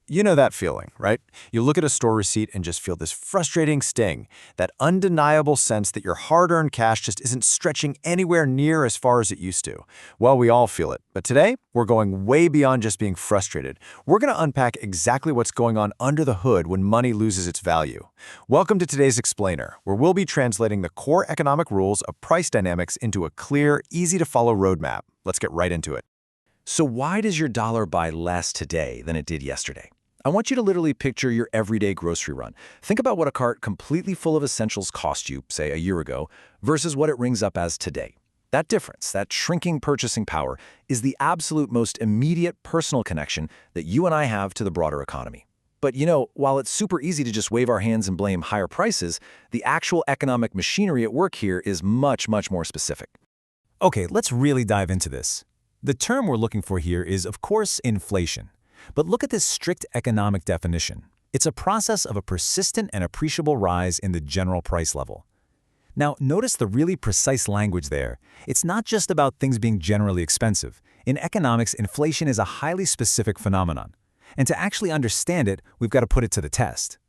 You know that feeling, right? You look at a store receipt and just feel this frustrating sting, that undeniable sense that your hard-earned cash just isn't stretching anywhere near as far as it used to. Well, we all feel it, but today we're going way beyond just being frustrated. We're going to unpack exactly what's going on under the hood when money loses its value. Welcome to today's Explainer, where we'll be translating the core economic rules of price dynamics into a clear, easy-to-follow roadmap. Let's get right into it. So why does your dollar buy less today than it did yesterday? I want you to literally picture your everyday grocery run. Think about what a cart completely full of essentials cost you, say, a year ago, versus what it rings up as today. That difference, that shrinking purchasing power, is the absolute most immediate personal connection that you and I have to the broader economy. But while it's super easy to just wave our hands and blame higher prices, the actual economic machinery at work here is much, much more specific. Okay, let's really dive into this. The term we're looking for here is, of course, inflation. But look at this strict economic definition. It's a process of a persistent and appreciable rise in the general price level. Now, notice the really precise language there. It's not just about things being generally expensive. In economics, inflation is a highly specific phenomenon. And to actually understand it, we've got to put it to the test.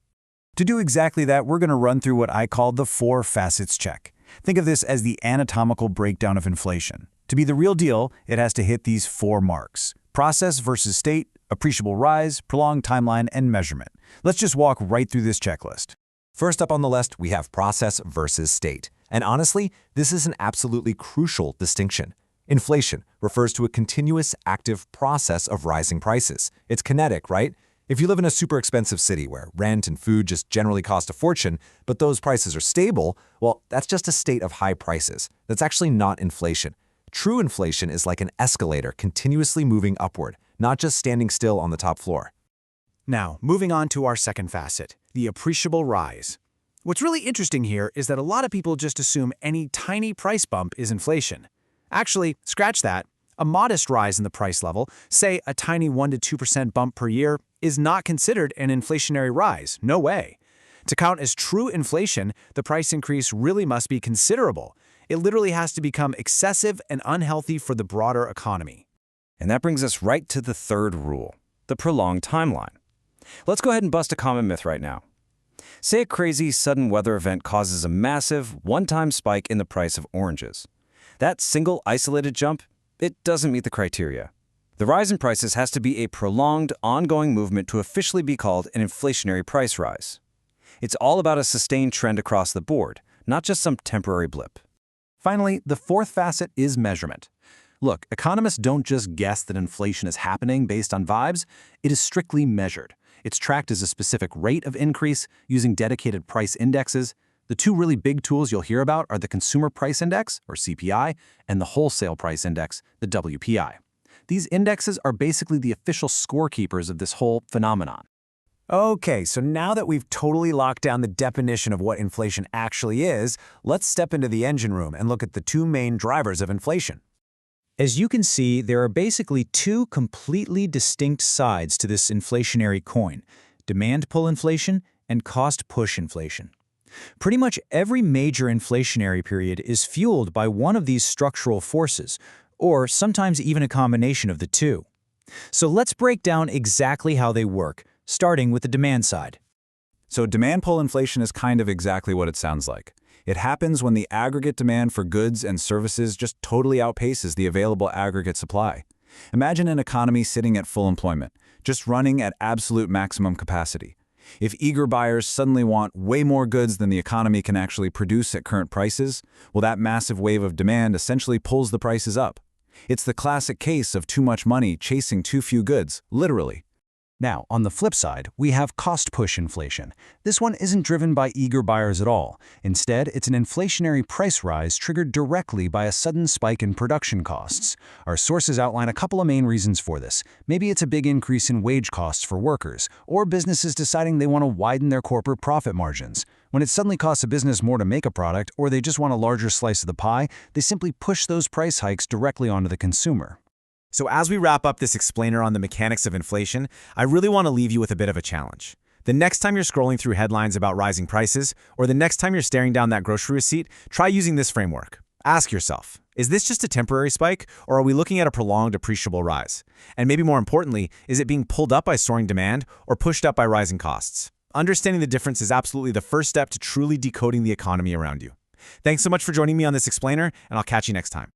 To do exactly that, we're going to run through what I call the 4 facets check. Think of this as the anatomical breakdown of inflation. To be the real deal, it has to hit these 4 marks: process versus state, appreciable rise, prolonged timeline, and measurement. Let's just walk right through this checklist. First up on the list, we have process versus state. And honestly, this is an absolutely crucial distinction. Inflation refers to a continuous, active process of rising prices. It's kinetic, right? If you live in a super expensive city where rent and food just generally cost a fortune, but those prices are stable, well, that's just a state of high prices. That's actually not inflation. True inflation is like an escalator continuously moving upward, not just standing still on the top floor. Now, moving on to our second facet, the appreciable rise. What's really interesting here is that a lot of people just assume any tiny price bump is inflation. Actually, scratch that. A modest rise in the price level, say a tiny 1% to 2% bump per year, is not considered an inflationary rise. No way. To count as true inflation, the price increase really must be considerable. It literally has to become excessive and unhealthy for the broader economy. And that brings us right to the third rule, the prolonged timeline. Let's go ahead and bust a common myth right now. Say a crazy sudden weather event causes a massive, one-time spike in the price of oranges. That single isolated jump, it doesn't meet the criteria. The rise in prices has to be a prolonged, ongoing movement to officially be called an inflationary price rise. It's all about a sustained trend across the board, not just some temporary blip. Finally, the 4th facet is measurement. Look, economists don't just guess that inflation is happening based on vibes. It is strictly measured. It's tracked as a specific rate of increase using dedicated price indexes. The 2 really big tools you'll hear about are the Consumer Price Index, or CPI, and the Wholesale Price Index, the WPI. These indexes are basically the official scorekeepers of this whole phenomenon. Okay, so now that we've totally locked down the definition of what inflation actually is, let's step into the engine room and look at the 2 main drivers of inflation. As you can see, there are basically 2 completely distinct sides to this inflationary coin: demand pull inflation and cost push inflation. Pretty much every major inflationary period is fueled by one of these structural forces, or sometimes even a combination of the 2. So let's break down exactly how they work, starting with the demand side. So demand pull inflation is kind of exactly what it sounds like. It happens when the aggregate demand for goods and services just totally outpaces the available aggregate supply. Imagine an economy sitting at full employment, just running at absolute maximum capacity. If eager buyers suddenly want way more goods than the economy can actually produce at current prices, well, that massive wave of demand essentially pulls the prices up. It's the classic case of too much money chasing too few goods, literally. Now, on the flip side, we have cost-push inflation. This one isn't driven by eager buyers at all. Instead, it's an inflationary price rise triggered directly by a sudden spike in production costs. Our sources outline a couple of main reasons for this. Maybe it's a big increase in wage costs for workers, or businesses deciding they want to widen their corporate profit margins. When it suddenly costs a business more to make a product, or they just want a larger slice of the pie, they simply push those price hikes directly onto the consumer. So as we wrap up this explainer on the mechanics of inflation, I really want to leave you with a bit of a challenge. The next time you're scrolling through headlines about rising prices, or the next time you're staring down that grocery receipt, try using this framework. Ask yourself, is this just a temporary spike, or are we looking at a prolonged appreciable rise? And maybe more importantly, is it being pulled up by soaring demand or pushed up by rising costs? Understanding the difference is absolutely the first step to truly decoding the economy around you. Thanks so much for joining me on this explainer, and I'll catch you next time.